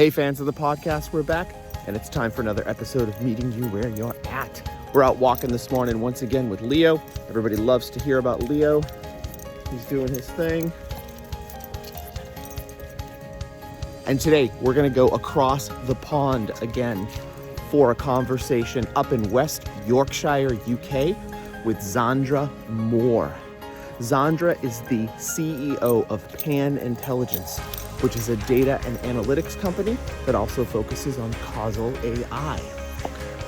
Hey fans of the podcast, we're back, and it's time for another episode of Meeting You Where You're At. We're out walking this morning once again with Leo. Everybody loves to hear about Leo. He's doing his thing. And today, we're going to go across the pond again for a conversation up in West Yorkshire, UK, with Zandra Moore. Zandra is the CEO of Pan Intelligence, which is a data and analytics company that also focuses on causal AI.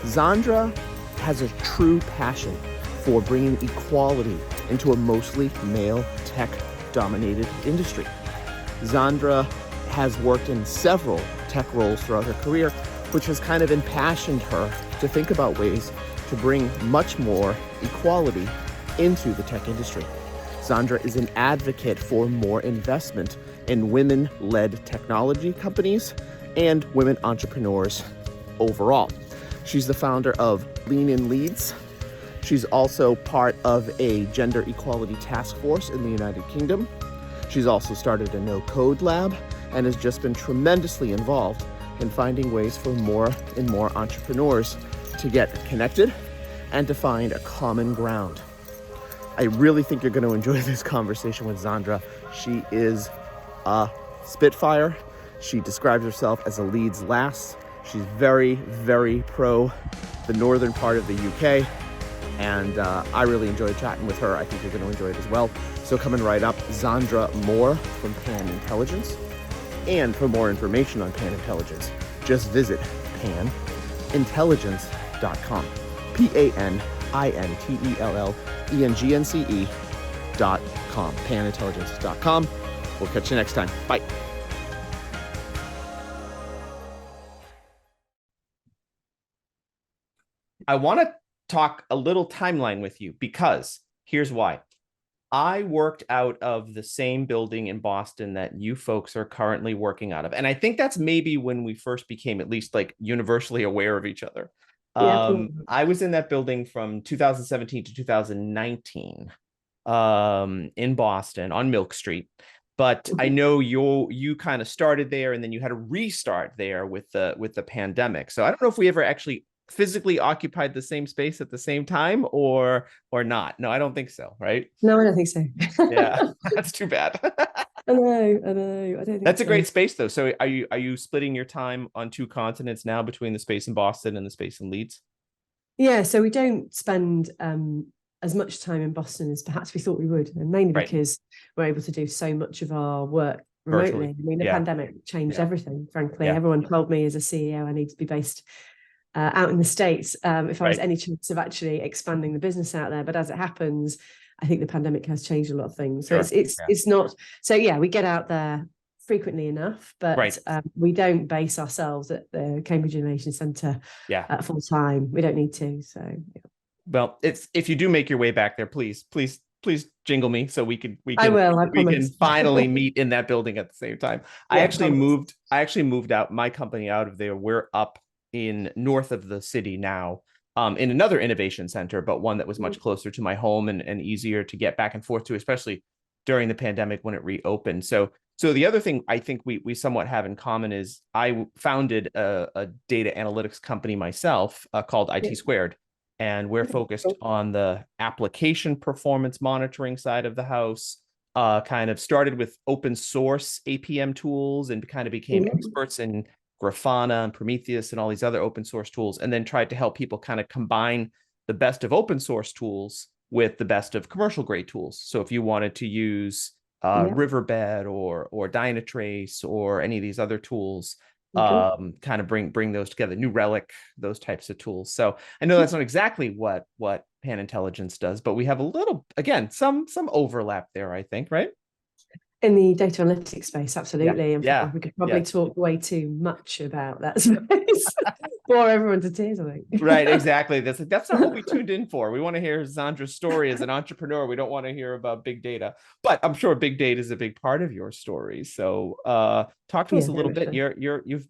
Zandra has a true passion for bringing equality into a mostly male tech-dominated industry. Zandra has worked in several tech roles throughout her career, which has kind of impassioned her to think about ways to bring much more equality into the tech industry. Zandra is an advocate for more investment in women-led technology companies and women entrepreneurs overall. She's the founder of Lean In Leads. She's also part of a gender equality task force in the United Kingdom. She's also started a no-code lab and has just been tremendously involved in finding ways for more and more entrepreneurs to get connected and to find a common ground. I really think you're going to enjoy this conversation with Zandra. She is a spitfire. She describes herself as a leads lass. She's very, very pro the northern part of the UK. And I really enjoyed chatting with her. I think you're going to enjoy it as well. So coming right up, Zandra Moore from Pan Intelligence. And for more information on Pan Intelligence, just visit panintelligence.com. PANINTELLENGENCE.com. panintelligence.com. We'll catch you next time. Bye. I want to talk a little timeline with you because here's why. I worked out of the same building in Boston that you folks are currently working out of. And I think that's maybe when we first became at least like universally aware of each other. I was in that building from 2017 to 2019 in Boston on Milk Street. But I know you kind of started there and then you had to restart there with the pandemic. So I don't know if we ever actually physically occupied the same space at the same time or not. No, I don't think so, right? No, I don't think so. Yeah, that's too bad. I know. I don't think that's so. A great space though. So are you splitting your time on two continents now between the space in Boston and the space in Leeds? Yeah, so we don't spend as much time in Boston as perhaps we thought we would, and mainly because we're able to do so much of our work remotely. Virtually. I mean, the pandemic changed everything, frankly. Everyone told me as a CEO I need to be based out in the States if I was any chance of actually expanding the business out there. But as it happens, I think the pandemic has changed a lot of things. So it's not. So yeah, we get out there frequently enough, but we don't base ourselves at the Cambridge Innovation Centre full time. We don't need to. So yeah. Well, if you do make your way back there, please jingle me so we can finally meet in that building at the same time. I actually moved out my company out of there. We're up in north of the city now, in another innovation center, but one that was much closer to my home and easier to get back and forth to, especially during the pandemic when it reopened. So the other thing I think we somewhat have in common is I founded a data analytics company myself called IT Squared. And we're focused on the application performance monitoring side of the house, kind of started with open source APM tools and kind of became experts in Grafana and Prometheus and all these other open source tools, and then tried to help people kind of combine the best of open source tools with the best of commercial grade tools. So if you wanted to use Riverbed or Dynatrace or any of these other tools, kind of bring those together, New Relic, those types of tools. So I know that's not exactly what Pan Intelligence does, but we have a little, again, some overlap there, I think, right? In the data analytics space, absolutely. And we could probably talk way too much about that space. Bore everyone to tears, I think. Right, exactly. That's not what we tuned in for. We want to hear Zandra's story as an entrepreneur. We don't want to hear about big data, but I'm sure big data is a big part of your story. So talk to us a little bit. You've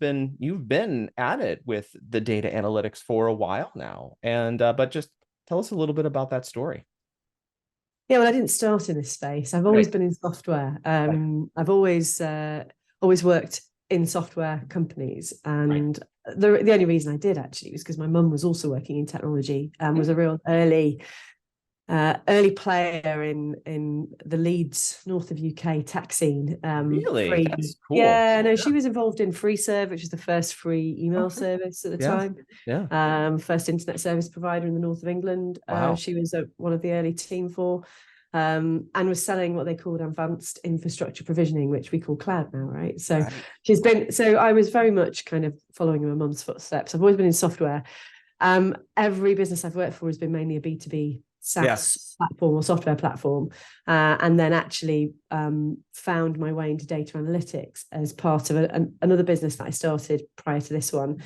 been at it with the data analytics for a while now, and but just tell us a little bit about that story. Yeah, well, I didn't start in this space. I've always been in software. I've always worked in software companies. And the only reason I did actually was because my mum was also working in technology and was a real early player in the Leeds, north of UK tech scene. Really? That's cool. Yeah, no, she was involved in FreeServe, which is the first free email service at the time. Yeah. First internet service provider in the north of England. Wow. She was one of the early team for, and was selling what they called advanced infrastructure provisioning, which we call cloud now, right? So she's been, so I was very much kind of following in my mum's footsteps. I've always been in software. Every business I've worked for has been mainly a B2B SaaS platform or software platform, and then actually found my way into data analytics as part of another business that I started prior to this one,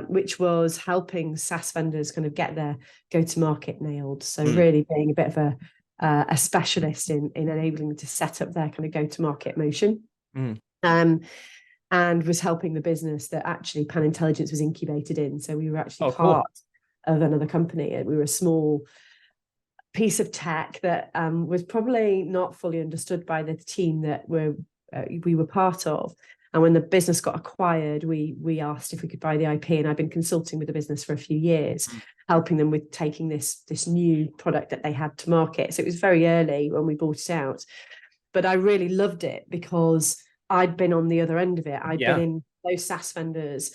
which was helping SaaS vendors kind of get their go-to-market nailed. So really being a bit of a specialist in enabling them to set up their kind of go-to-market motion. And was helping the business that actually Pan Intelligence was incubated in. So we were actually part of another company, and we were a small piece of tech that was probably not fully understood by the team that we were part of. And when the business got acquired, we asked if we could buy the IP, and I've been consulting with the business for a few years, helping them with taking this new product that they had to market. So it was very early when we bought it out, but I really loved it because I'd been on the other end of it. I'd been in those SaaS vendors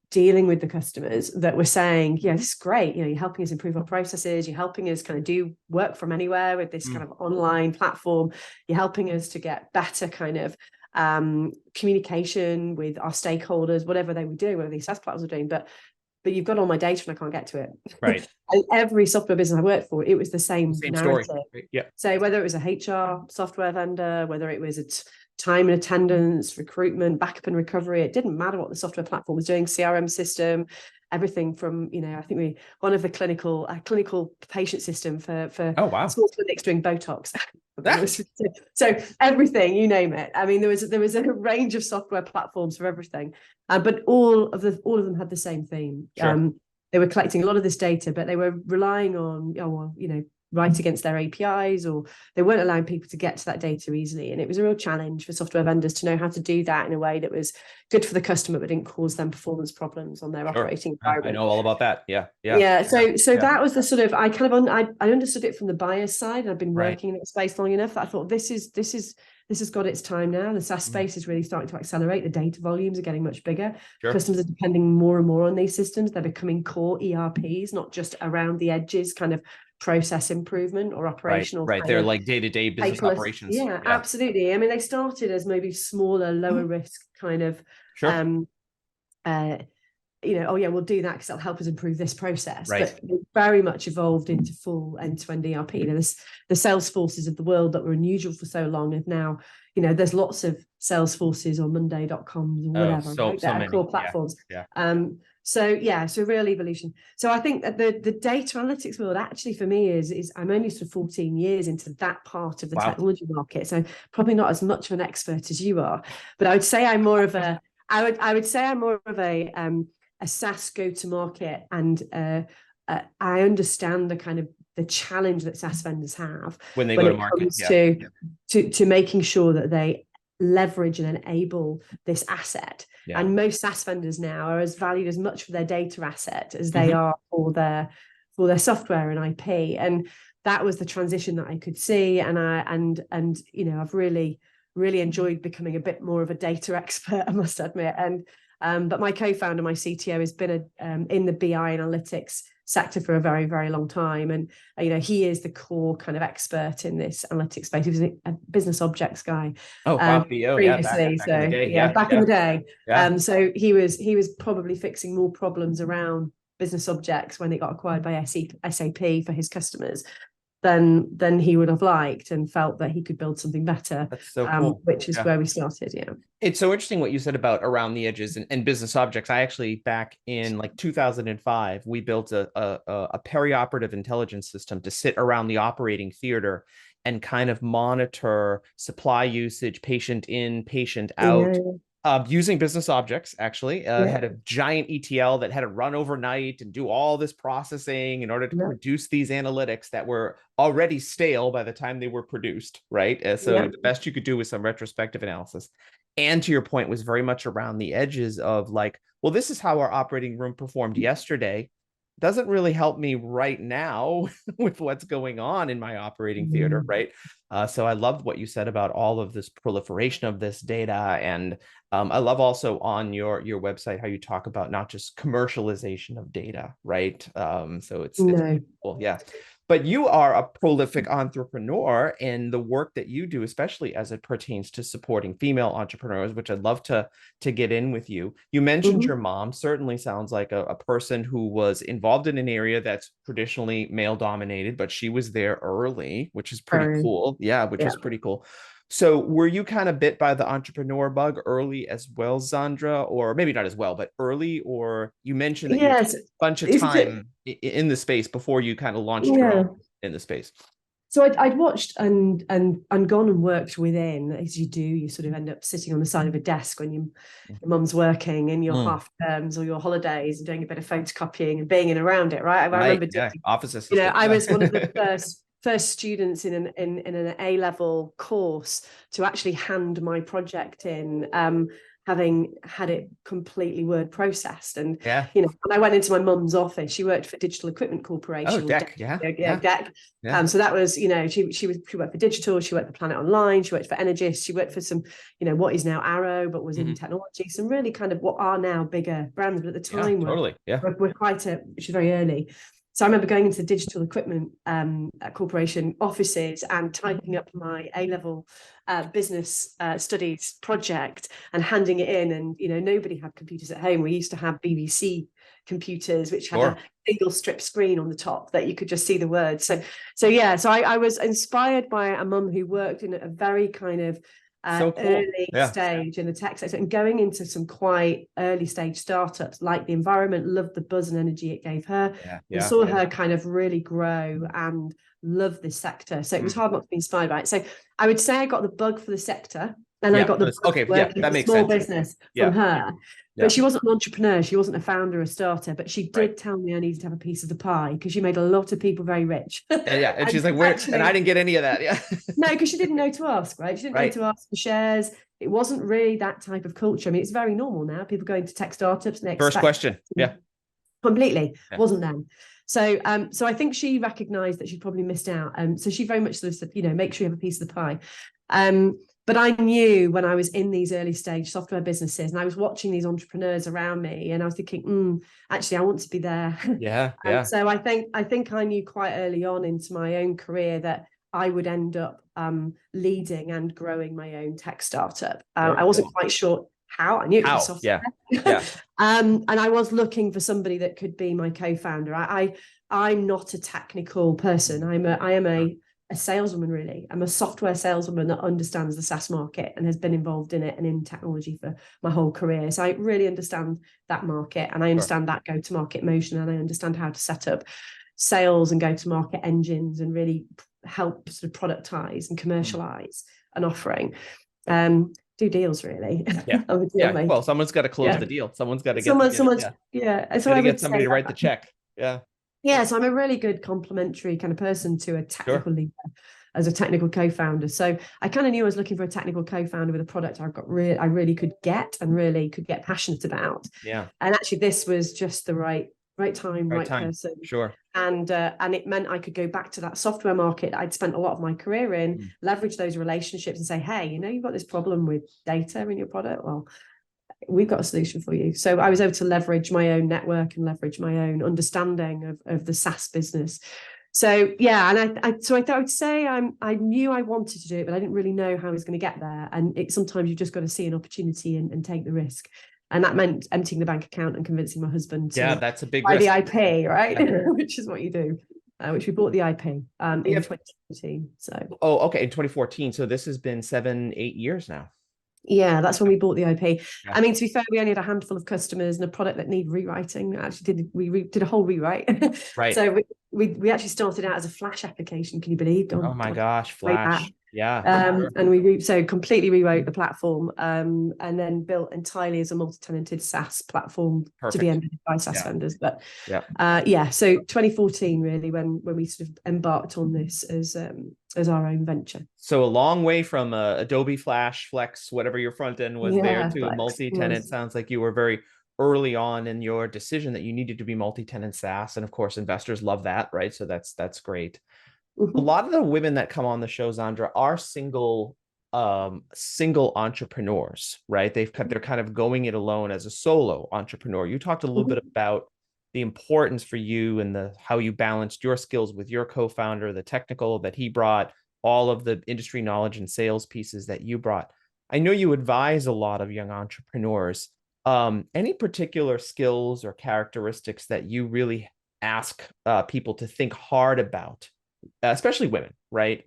dealing with the customers that were saying, yeah, this is great. You're helping us improve our processes. You're helping us kind of do work from anywhere with this kind of online platform. You're helping us to get better kind of communication with our stakeholders, whatever they were doing, whatever these SaaS platforms were doing. But you've got all my data and I can't get to it. Right. Every software business I worked for, it was the same narrative. Story. Yeah. So whether it was a HR software vendor, whether it was a time and attendance, recruitment, backup and recovery, it didn't matter what the software platform was doing, CRM system, everything from, I think one of the clinical patient system for small clinics doing Botox. So everything, you name it. I mean, there was a range of software platforms for everything, but all of them had the same theme. They were collecting a lot of this data, but they were relying on, right against their APIs, or they weren't allowing people to get to that data easily. And it was a real challenge for software vendors to know how to do that in a way that was good for the customer, but didn't cause them performance problems on their operating environment. I know all about that. Yeah. So that was the sort of, I understood it from the buyer's side. And I've been working in that space long enough that I thought this has got its time now. The SaaS space is really starting to accelerate. The data volumes are getting much bigger. Customers are depending more and more on these systems. They're becoming core ERPs, not just around the edges kind of process improvement or operational. Right. They're like day-to-day business operations. Yeah, absolutely. I mean, they started as maybe smaller, lower risk kind of, we'll do that because it'll help us improve this process. But it very much evolved into full end-to-end ERP. The Salesforces of the world that were unusual for so long have now, there's lots of Salesforces or Monday.coms or whatever. So many core platforms. So real evolution. So I think that the data analytics world actually for me is I'm only sort of 14 years into that part of the technology market. So probably not as much of an expert as you are, but I would say I'm more of a SaaS go-to-market, and I understand the kind of the challenge that SaaS vendors have when they go to market, to making sure that they leverage and enable this asset. And most SaaS vendors now are as valued as much for their data asset as they are for their software and IP. And that was the transition that I could see. And I've really enjoyed becoming a bit more of a data expert, I must admit. But my co-founder, my CTO, has been in the BI analytics sector for a very, very long time. And, he is the core kind of expert in this analytics space. He was a business objects guy. Previously. Back in the day. So he was probably fixing more problems around business objects when it got acquired by SAP for his customers than he would have liked, and felt that he could build something better. That's so cool. Which is where we started. It's so interesting what you said about around the edges and business objects. I actually, back in like 2005, we built a perioperative intelligence system to sit around the operating theater and kind of monitor supply usage, patient in, patient out. Using business objects, actually. Had a giant ETL that had to run overnight and do all this processing in order to produce these analytics that were already stale by the time they were produced, right? So the best you could do was some retrospective analysis. And to your point, was very much around the edges of like, well, this is how our operating room performed yesterday. Doesn't really help me right now with what's going on in my operating theater, right? So I loved what you said about all of this proliferation of this data. And I love also on your website how you talk about not just commercialization of data, right? So it's cool. Yeah. But you are a prolific entrepreneur in the work that you do, especially as it pertains to supporting female entrepreneurs, which I'd love to get in with you. You mentioned your mom. Certainly sounds like a person who was involved in an area that's traditionally male dominated, but she was there early, which is pretty cool. Yeah, which is pretty cool. So were you kind of bit by the entrepreneur bug early as well, Zandra, or maybe not as well, but early? Or you mentioned that you spent a bunch of time in the space before you kind of launched your own in the space. So I'd watched and gone and worked within, as you do. You sort of end up sitting on the side of a desk when your mum's working in your half terms or your holidays and doing a bit of photocopying and being in around it, right? I remember doing, office assistant. You know, I was one of the first students in an A-level course to actually hand my project in, having had it completely word processed. And you know, when I went into my mum's office, she worked for Digital Equipment Corporation. Oh, DEC. DEC. So that was, you know, she worked for Digital, she worked for Planet Online, she worked for Energist, she worked for some, you know, what is now Arrow, but was in technology, some really kind of what are now bigger brands, but at the time we're quite which is very early. So I remember going into the Digital Equipment Corporation offices and typing up my A-level business studies project and handing it in. And, you know, nobody had computers at home. We used to have BBC computers, which had a single strip screen on the top that you could just see the words. So I was inspired by a mum who worked in a very kind of early stage in the tech sector and going into some quite early stage startups, like the environment, loved the buzz and energy it gave her, and saw her kind of really grow and love this sector. So it was hard not to be inspired by it. So I would say I got the bug for the sector, and I got the bug that makes small business from her. But she wasn't an entrepreneur. She wasn't a founder or starter, but she did tell me I needed to have a piece of the pie because she made a lot of people very rich. And she's like, where? And I didn't get any of that. No, because she didn't know to ask, right? She didn't know to ask for shares. It wasn't really that type of culture. I mean, it's very normal now. People go into tech startups and they first question. Completely. Wasn't then. So I think she recognized that she'd probably missed out. So she very much sort of said, you know, make sure you have a piece of the pie. But I knew when I was in these early stage software businesses and I was watching these entrepreneurs around me and I was thinking, actually, I want to be there. So I think I knew quite early on into my own career that I would end up leading and growing my own tech startup. I wasn't quite sure how. I knew it was software. And I was looking for somebody that could be my co-founder. I'm not a technical person. I am a saleswoman, really. I'm a software saleswoman that understands the SaaS market and has been involved in it and in technology for my whole career. So I really understand that market and I understand that go-to-market motion and I understand how to set up sales and go-to-market engines and really help sort of productize and commercialize an offering. Do deals, really. Well, someone's got to close the deal. Someone's got to get So I would get somebody to write the check. So I'm a really good complementary kind of person to a technical leader as a technical co-founder. So I kind of knew I was looking for a technical co-founder with a product I really could get and really could get passionate about. And actually this was just the right time, right person. And it meant I could go back to that software market I'd spent a lot of my career in, leverage those relationships and say, hey, you know, you've got this problem with data in your product. Well, we've got a solution for you. So I was able to leverage my own network and leverage my own understanding of the SaaS business. So and I thought I would say I knew I wanted to do it, but I didn't really know how I was going to get there. And sometimes you've just got to see an opportunity and take the risk. And that meant emptying the bank account and convincing my husband to that's a big buy the IP, right? Which is what you do. Which we bought the IP in 2014. So in 2014. So this has been 7-8 years now. Yeah, that's when we bought the IP. I mean, to be fair, we only had a handful of customers and a product that needed rewriting. Actually, we did a whole rewrite. So we actually started out as a Flash application. Can you believe? Oh my gosh, Flash! Yeah. Sure. And we so completely rewrote the platform, and then built entirely as a multi-tenanted SaaS platform to be embedded by SaaS vendors. But so 2014 really when we sort of embarked on this as our own venture. So a long way from Adobe Flash, Flex, whatever your front end was there, to a multi-tenant. Sounds like you were very early on in your decision that you needed to be multi-tenant SaaS, and of course investors love that, right? So that's great. A lot of the women that come on the show, Zandra, are single entrepreneurs, right? They're kind of going it alone as a solo entrepreneur. You talked a little bit about the importance for you and how you balanced your skills with your co-founder, the technical that he brought, all of the industry knowledge and sales pieces that you brought. I know you advise a lot of young entrepreneurs. Any particular skills or characteristics that you really ask people to think hard about, especially women, right?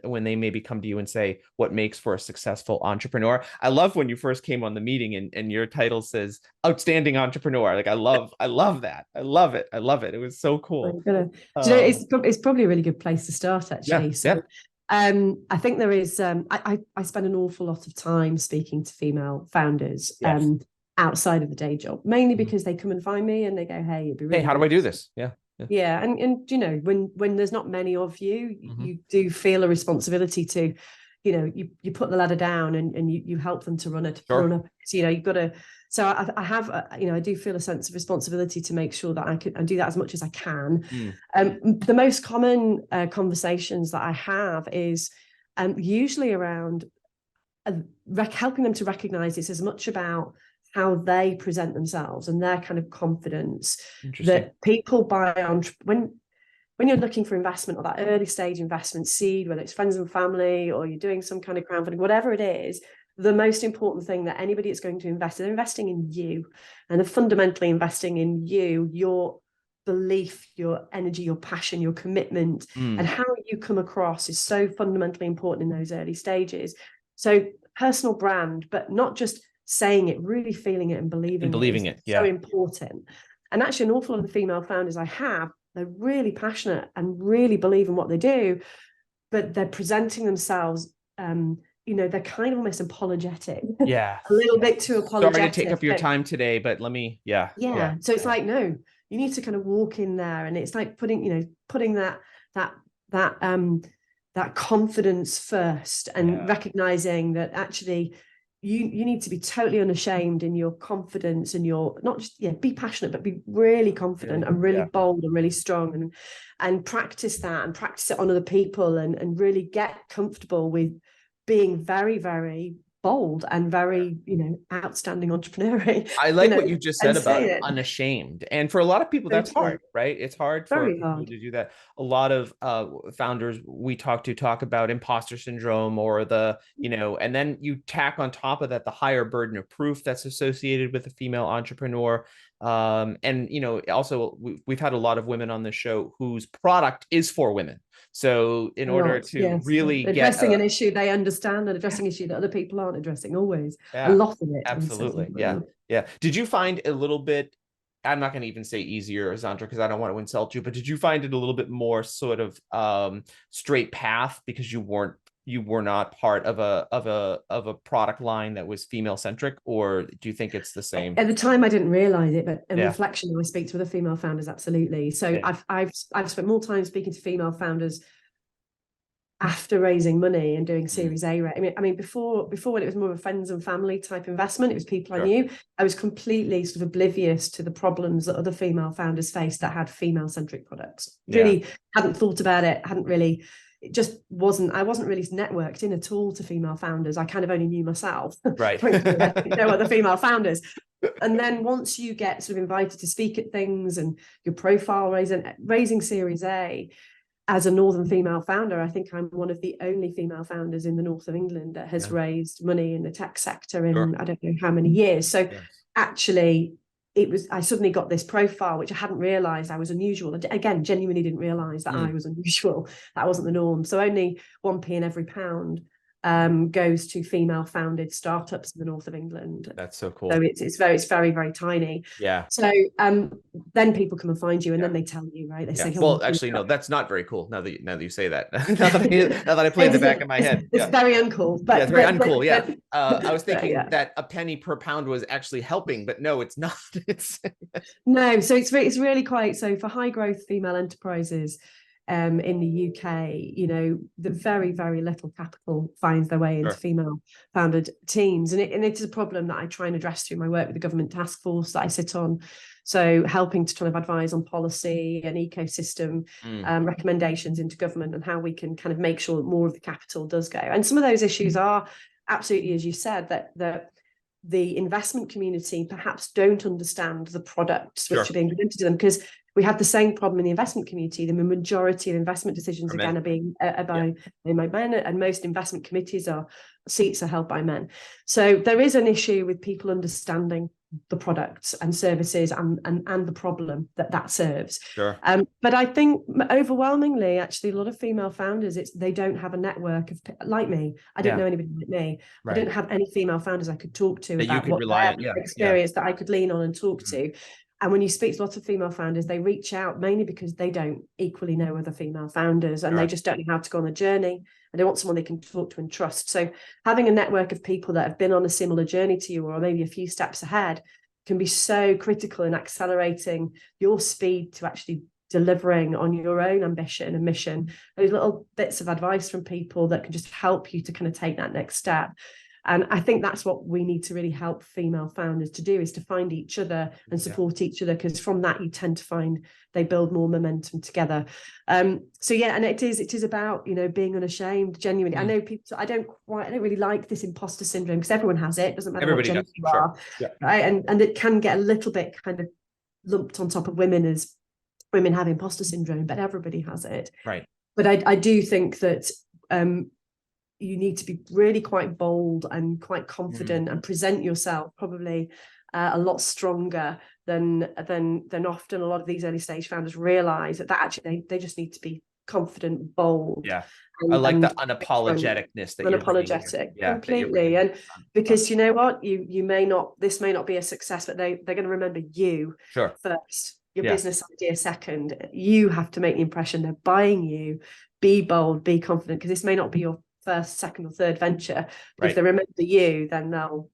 When they maybe come to you and say, what makes for a successful entrepreneur? I love when you first came on the meeting and your title says outstanding entrepreneur. Like, I love that. I love it. It was so cool. Do you know, it's probably a really good place to start, actually. I think there is, I spend an awful lot of time speaking to female founders outside of the day job, mainly because they come and find me and they go, hey, it'd be really how do I do this? Yeah. And you know, when there's not many of you, you do feel a responsibility to, you know, you put the ladder down and you help them to run up. So, you know, you've got to, so I have, you know, I do feel a sense of responsibility to make sure that I do that as much as I can. The most common conversations that I have is usually around helping them to recognize it's as much about how they present themselves and their kind of confidence that people buy on when you're looking for investment or that early stage investment seed, whether it's friends and family or you're doing some kind of crowdfunding, whatever it is, the most important thing that anybody is going to invest, they're investing in you, and they're fundamentally investing in you, your belief, your energy, your passion, your commitment, and how you come across is so fundamentally important in those early stages. So personal brand, but not just saying it, really feeling it and believing it. So important. And actually an awful lot of the female founders I have, they're really passionate and really believe in what they do, but they're presenting themselves, you know, they're kind of almost apologetic. A little bit too apologetic. Sorry to take up your time today, but let me, So it's like, no, you need to kind of walk in there, and it's like putting that confidence first, and recognizing that actually you need to be totally unashamed in your confidence, and your not just be passionate, but be really confident and really bold and really strong, and practice that and practice it on other people, and really get comfortable with being very, very bold and very, you know, outstanding entrepreneurial. I like what you just said about unashamed. And for a lot of people, that's hard, right? It's hard for people to do that. A lot of founders we talk about imposter syndrome, or you know, and then you tack on top of that the higher burden of proof that's associated with a female entrepreneur. And, you know, also we've had a lot of women on the show whose product is for women. So in order to really addressing an issue they understand, and addressing an issue that other people aren't addressing, always a lot of it. Absolutely. Did you find a little bit, I'm not going to even say easier, Zandra, because I don't want to insult you, but did you find it a little bit more sort of straight path because you were not part of a product line that was female centric, or do you think it's the same? At the time, I didn't realize it, but in reflection, I speak to other female founders, absolutely. So I've spent more time speaking to female founders after raising money and doing Series A. I mean, before when it was more of a friends and family type investment, it was people I knew. I was completely sort of oblivious to the problems that other female founders faced that had female centric products. Really hadn't thought about it. It just wasn't, I wasn't really networked in at all to female founders. I kind of only knew myself. Right. No other female founders. And then once you get sort of invited to speak at things, and your profile raising Series A as a Northern female founder, I think I'm one of the only female founders in the north of England that has raised money in the tech sector in I don't know how many years. So actually, I suddenly got this profile, which I hadn't realized I was unusual. Again, genuinely didn't realize that I was unusual. That wasn't the norm. So only 1p in every pound goes to female founded startups in the north of England. That's so cool. So it's very, very tiny. Yeah. So then people come and find you, and then they tell you, right? They say, well, actually, no, that's not very cool. Now that you say that, now that I play in the back of my head, it's very uncool. But it's very uncool. I was thinking that a penny per pound was actually helping, but no, it's not. It's no. So it's really quite. So for high growth female enterprises, in the UK, the very, very little capital finds their way into female founded teams. And it is a problem that I try and address through my work with the government task force that I sit on. So helping to kind of advise on policy and ecosystem recommendations into government and how we can kind of make sure that more of the capital does go. And some of those issues are absolutely, as you said, that the investment community perhaps don't understand the products which are being presented to them, because we have the same problem in the investment community. The majority of investment decisions again are being by men, and most investment committees seats are held by men. So there is an issue with people understanding the products and services and the problem that serves. But I think overwhelmingly, actually, a lot of female founders, they don't have a network of like me. I don't know anybody like me. I don't have any female founders I could talk to about what their experience that I could lean on and talk to. And when you speak to lots of female founders, they reach out mainly because they don't equally know other female founders, and they just don't know how to go on the journey, and they want someone they can talk to and trust. So having a network of people that have been on a similar journey to you, or maybe a few steps ahead, can be so critical in accelerating your speed to actually delivering on your own ambition and mission. Those little bits of advice from people that can just help you to kind of take that next step. And I think that's what we need to really help female founders to do, is to find each other and support each other, because from that you tend to find they build more momentum together. So yeah, and it is about, being unashamed, genuinely. I know people, I don't really like this imposter syndrome, because everyone has it. Doesn't matter what gender you are, right? And it can get a little bit kind of lumped on top of women as women have imposter syndrome, but everybody has it, right? But I do think that you need to be really quite bold and quite confident and present yourself probably a lot stronger than often a lot of these early stage founders realize, that actually they just need to be confident, bold. I like the unapologeticness that unapologetic completely. And because you know what, this may not be a success, but they're going to remember you first, your business idea second. You have to make the impression they're buying you. Be bold, be confident, because this may not be your first, second, or third venture. If they remember you, then they'll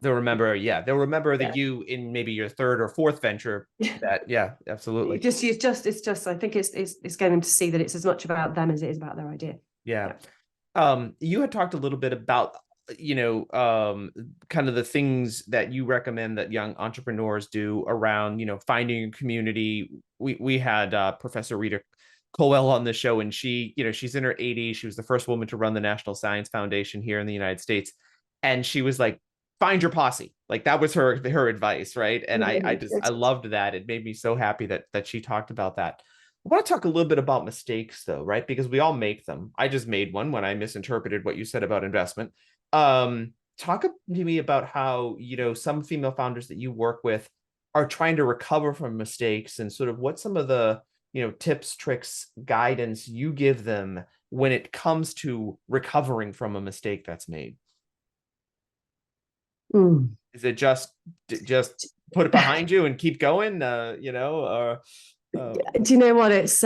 remember. They'll remember the you in maybe your third or fourth venture. Absolutely. I think it's getting them to see that it's as much about them as it is about their idea. You had talked a little bit about kind of the things that you recommend that young entrepreneurs do around finding a community. We had Professor Rita Colwell on the show, and she's in her 80s. She was the first woman to run the National Science Foundation here in the United States, and she was like, find your posse. Like, that was her advice, right? And I loved that. It made me so happy that she talked about that. I want to talk a little bit about mistakes, though, right? Because we all make them. I just made one when I misinterpreted what you said about investment. Talk to me about how some female founders that you work with are trying to recover from mistakes, and sort of what some of the tips, tricks, guidance you give them when it comes to recovering from a mistake that's made. Is it just put it behind you and keep going? Do you know what? It's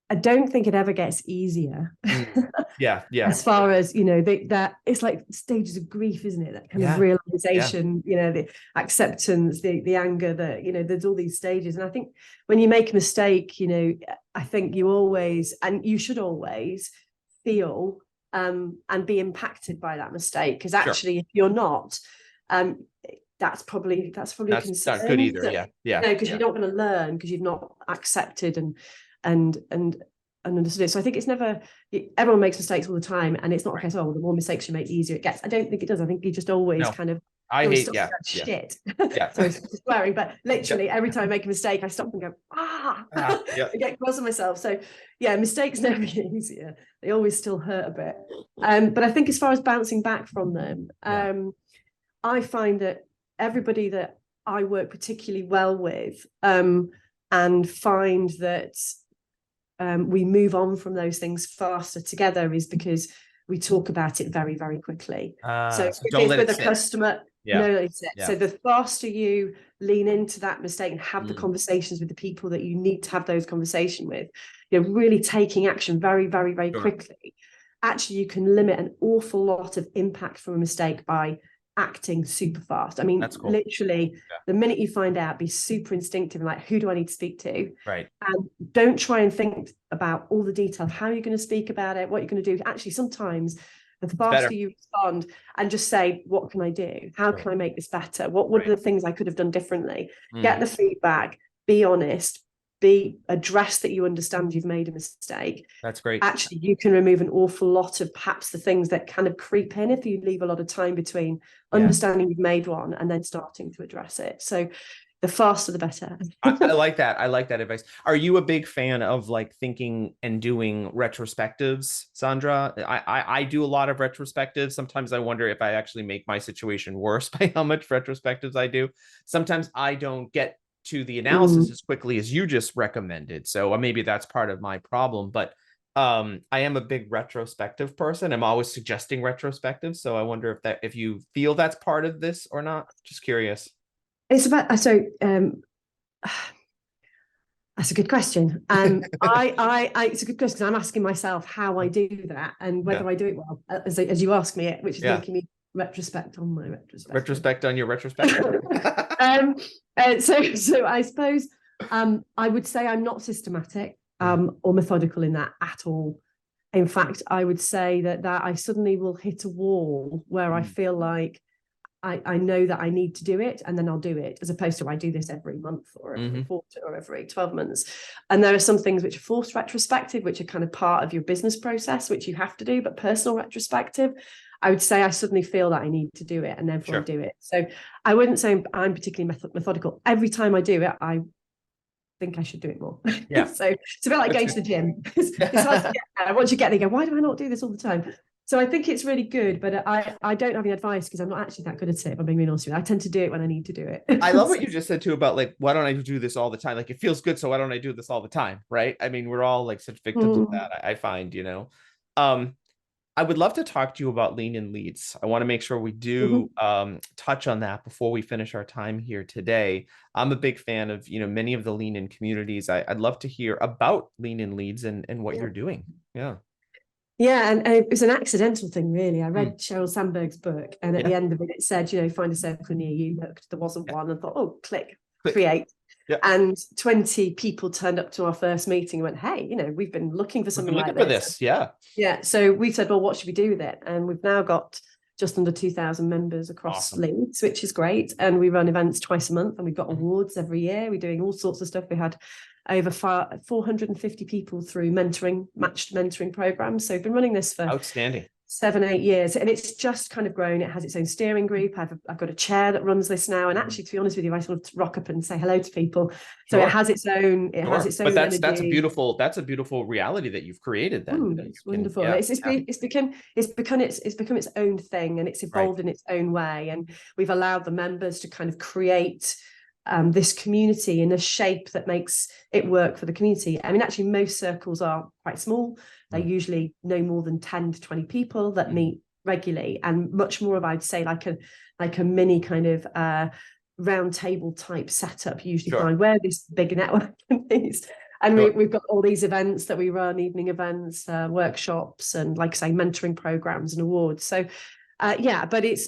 I don't think it ever gets easier. As far as that it's like stages of grief, isn't it? That kind of realization, the acceptance, the anger, that there's all these stages. And I think when you make a mistake, I think you always, and you should always, feel and be impacted by that mistake, because actually if you're not, that's probably a concern. Not good either. Because you're not going to learn, because you've not accepted and understood it. So I think it's never, everyone makes mistakes all the time, and it's not a case, the more mistakes you make, the easier it gets. I don't think it does. I think you just always kind of shit. Sorry for swearing, but literally every time I make a mistake, I stop and go I get cross on myself. So mistakes never get easier. They always still hurt a bit. But I think as far as bouncing back from them, I find that everybody that I work particularly well with, and find that we move on from those things faster together is because we talk about it very, very quickly. So if it's with a customer, so the faster you lean into that mistake and have the conversations with the people that you need to have those conversations with, really taking action very, very, very quickly, actually you can limit an awful lot of impact from a mistake by acting super fast. I mean, literally the minute you find out, be super instinctive and like, who do I need to speak to? Right. And don't try and think about all the detail, how you're going to speak about it, what you're going to do. Actually, sometimes the faster you respond and just say, what can I do? How can I make this better? What are the things I could have done differently? Get the feedback, be honest, address that you understand you've made a mistake. That's great. Actually, you can remove an awful lot of perhaps the things that kind of creep in if you leave a lot of time between understanding you've made one and then starting to address it. So the faster the better. I like that. I like that advice. Are you a big fan of like thinking and doing retrospectives, Zandra? I do a lot of retrospectives. Sometimes I wonder if I actually make my situation worse by how much retrospectives I do. Sometimes I don't get to the analysis as quickly as you just recommended. So maybe that's part of my problem, but I am a big retrospective person. I'm always suggesting retrospectives. So I wonder if you feel that's part of this or not. Just curious. It's about, that's a good question. It's a good question because I'm asking myself how I do that and whether I do it well, as you ask me it, which is making me retrospect on my retrospect. Retrospect on your retrospective. So I suppose I would say I'm not systematic or methodical in that at all. In fact, I would say that I suddenly will hit a wall where I feel like I know that I need to do it and then I'll do it, as opposed to I do this every month or every quarter or every 12 months. And there are some things which are forced retrospective, which are kind of part of your business process, which you have to do, but personal retrospective, I would say I suddenly feel that I need to do it and therefore I do it. So I wouldn't say I'm particularly methodical. Every time I do it, I think I should do it more. Yeah. So it's a bit like going to the gym. It's hard to get there. Once you get there, you go, why do I not do this all the time? So I think it's really good, but I don't have any advice because I'm not actually that good at it, if I'm being really honest with you. I tend to do it when I need to do it. I love what you just said too about like, why don't I do this all the time? Like it feels good, so why don't I do this all the time, right? I mean, we're all like such victims of that, I find, I would love to talk to you about lean in leads. I want to make sure we do touch on that before we finish our time here today. I'm a big fan of, many of the lean in communities. I'd love to hear about lean in leads and what you're doing. Yeah, and it was an accidental thing, really. I read Sheryl Sandberg's book, and at the end of it, it said, find a circle near you. Looked, there wasn't one, and thought, oh, click, create. Yeah. And 20 people turned up to our first meeting and went, hey, we've been looking for something like this. Yeah. So we said, well, what should we do with it? And we've now got just under 2,000 members across Leeds, which is great. And we run events twice a month, and we've got awards every year. We're doing all sorts of stuff. We had over 450 people through matched mentoring programs. So we've been running this for outstanding 7-8 years, and it's just kind of grown. It has its own steering group. I've got a chair that runs this now, and actually, to be honest with you, I sort of rock up and say hello to people. So it has its own. But that's a beautiful reality that you've created. Then it's wonderful. It's become its own thing, and it's evolved in its own way. And we've allowed the members to kind of create this community in a shape that makes it work for the community. I mean, actually, most circles are quite small. They're usually no more than 10 to 20 people that meet regularly, and much more of, I'd say, like a mini kind of round table type setup. Usually find where this big network is. And we've got all these events that we run, evening events, workshops, and like I say, mentoring programs and awards. So but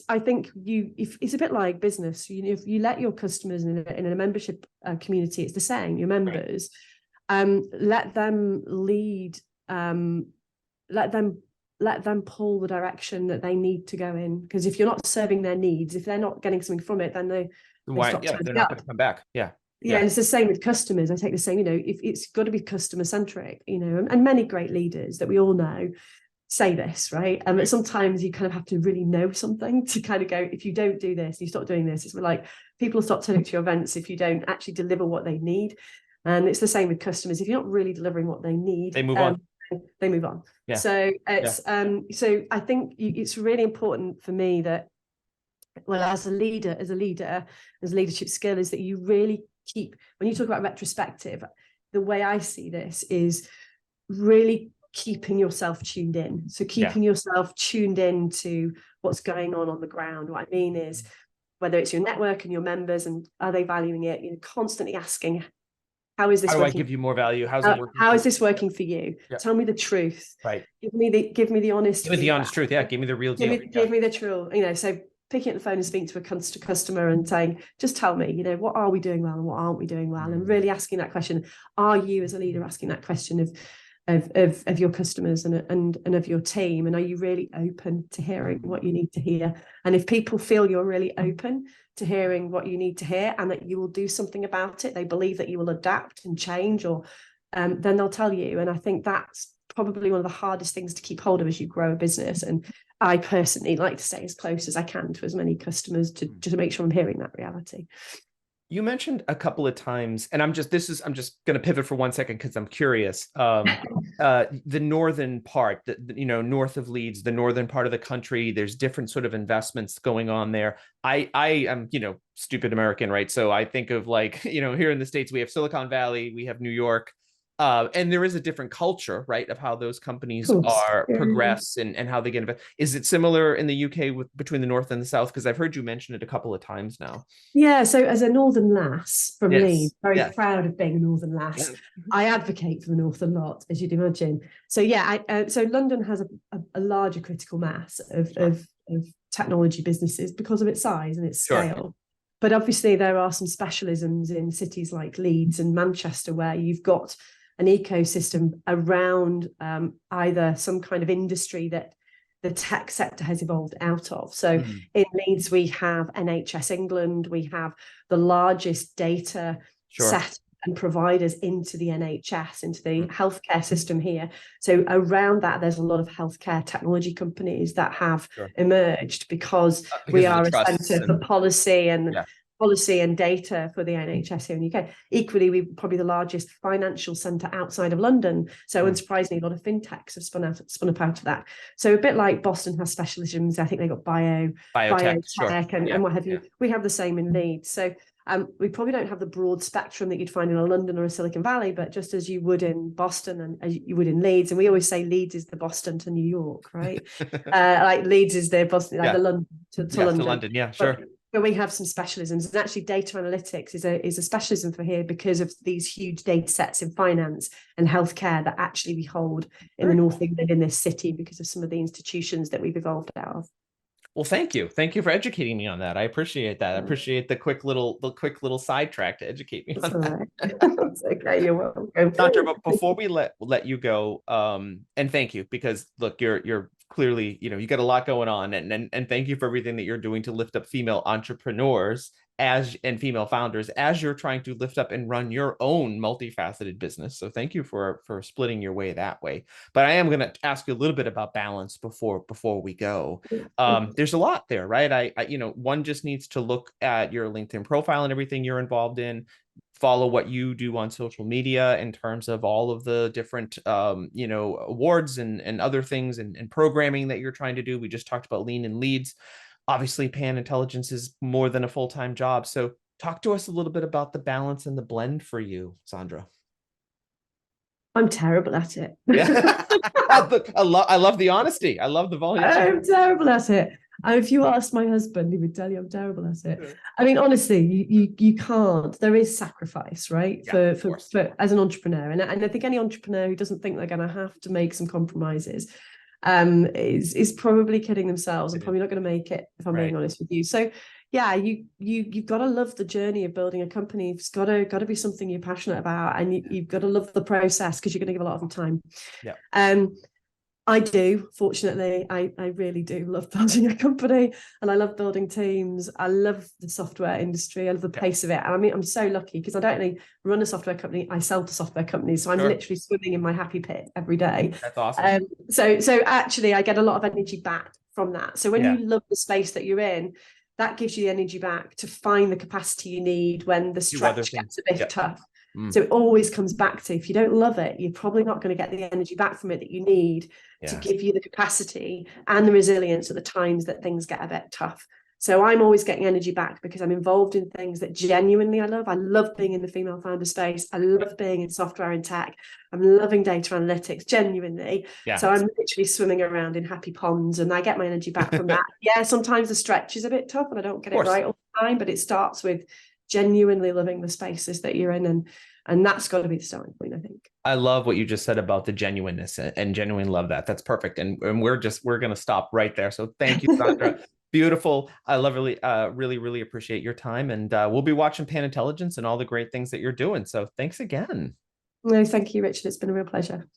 I think it's a bit like business. If you let your customers in a membership community, it's the same. Your members, let them lead. Let them pull the direction that they need to go in. Because if you're not serving their needs, if they're not getting something from it, then they're not going to come back. Yeah, and it's the same with customers. I take the same. If it's got to be customer centric, and many great leaders that we all know say this, right? But sometimes you kind of have to really know something to kind of go, if you don't do this, you stop doing this. It's like people will stop turning to your events if you don't actually deliver what they need. And it's the same with customers. If you're not really delivering what they need, they move on. They move on. Yeah. So it's so I think it's really important for me that, well, as a leadership skill, is that you really keep, when you talk about retrospective, the way I see this is really keeping yourself tuned in. So keeping yourself tuned in to what's going on the ground. What I mean is, whether it's your network and your members, and are they valuing it? Constantly asking, how is this working? How do I give you more value? How's it working? How is this working for you? Tell me the truth. Right. Give me the honest. Give me the honest truth. Yeah. Give me the real deal. Give me the truth. So picking up the phone and speaking to a customer and saying, just tell me, what are we doing well and what aren't we doing well? And really asking that question. Are you as a leader asking that question of your customers and of your team? And are you really open to hearing what you need to hear? And if people feel you're really open to hearing what you need to hear and that you will do something about it, they believe that you will adapt and change, or then they'll tell you. And I think that's probably one of the hardest things to keep hold of as you grow a business. And I personally like to stay as close as I can to as many customers to make sure I'm hearing that reality. You mentioned a couple of times, and I'm just going to pivot for 1 second because I'm curious. The northern part, north of Leeds, the northern part of the country, there's different sort of investments going on there. I am, stupid American, right? So I think of here in the States, we have Silicon Valley, we have New York. And there is a different culture, right, of how those companies progress and how they get invested. Is it similar in the UK between the North and the South? Because I've heard you mention it a couple of times now. Yeah, so as a Northern lass from Leeds, very proud of being a Northern lass. I advocate for the North a lot, as you'd imagine. So so London has a larger critical mass of technology businesses because of its size and its scale. But obviously there are some specialisms in cities like Leeds and Manchester where you've got an ecosystem around either some kind of industry that the tech sector has evolved out of. So in Leeds, we have NHS England, we have the largest data set and providers into the NHS, into the healthcare system here. So around that, there's a lot of healthcare technology companies that have emerged because we are a centre for policy and data for the NHS here in the UK. Equally, we're probably the largest financial centre outside of London. So unsurprisingly, a lot of fintechs have spun up out of that. So a bit like Boston has specialisms, I think they got biotech and what have you. We have the same in Leeds. So we probably don't have the broad spectrum that you'd find in a London or a Silicon Valley, but just as you would in Boston and as you would in Leeds. And we always say Leeds is the Boston to New York, right? Like Leeds is the Boston, like the London to London. To London, yeah, sure. But we have some specialisms, and actually data analytics is a specialism for here because of these huge data sets in finance and healthcare that actually we hold in the North of England in this city because of some of the institutions that we've evolved out of. Well, thank you for educating me on that. I appreciate that. I appreciate the quick little sidetrack to educate me on that. That's okay, you're welcome. Zandra, but before we let you go, and thank you, because look, you're clearly, you got a lot going on, and thank you for everything that you're doing to lift up female entrepreneurs and female founders as you're trying to lift up and run your own multifaceted business. So thank you for splitting your way that way. But I am going to ask you a little bit about balance before we go. There's a lot there, right? One just needs to look at your LinkedIn profile and everything you're involved in, follow what you do on social media in terms of all of the different, awards and other things and programming that you're trying to do. We just talked about Lean and Leads. Obviously, Pan Intelligence is more than a full-time job. So talk to us a little bit about the balance and the blend for you, Zandra. I'm terrible at it. Yeah. I love the honesty. I love the volume. I'm terrible at it. If you asked my husband, he would tell you I'm terrible at it. I mean, honestly, you can't. There is sacrifice, right? Yeah, for as an entrepreneur, and I think any entrepreneur who doesn't think they're going to have to make some compromises is probably kidding themselves and probably not going to make it, if I'm being honest with you. So yeah, you've got to love the journey of building a company. It's got to be something you're passionate about, and you've got to love the process because you're going to give a lot of them time. Yeah. I do, fortunately. I really do love building a company, and I love building teams. I love the software industry. I love the pace of it. And I mean, I'm so lucky because I don't only run a software company, I sell to software companies. So I'm literally swimming in my happy pit every day. That's awesome. So actually I get a lot of energy back from that. So when you love the space that you're in, that gives you the energy back to find the capacity you need when the stretch gets a bit tough. So it always comes back to, if you don't love it, you're probably not going to get the energy back from it that you need to give you the capacity and the resilience at the times that things get a bit tough. So I'm always getting energy back because I'm involved in things that genuinely I love. I love being in the female founder space. I love being in software and tech. I'm loving data analytics, genuinely. Yeah. So I'm literally swimming around in happy ponds and I get my energy back from that. Yeah, sometimes the stretch is a bit tough and I don't get it right all the time, but it starts with genuinely loving the spaces that you're in, and that's got to be the starting point, I think. I love what you just said about the genuineness, and genuine love that. That's perfect. And we're going to stop right there. So thank you, Zandra. Beautiful. I really appreciate your time, and we'll be watching Pan Intelligence and all the great things that you're doing. So thanks again. No, thank you, Richard. It's been a real pleasure.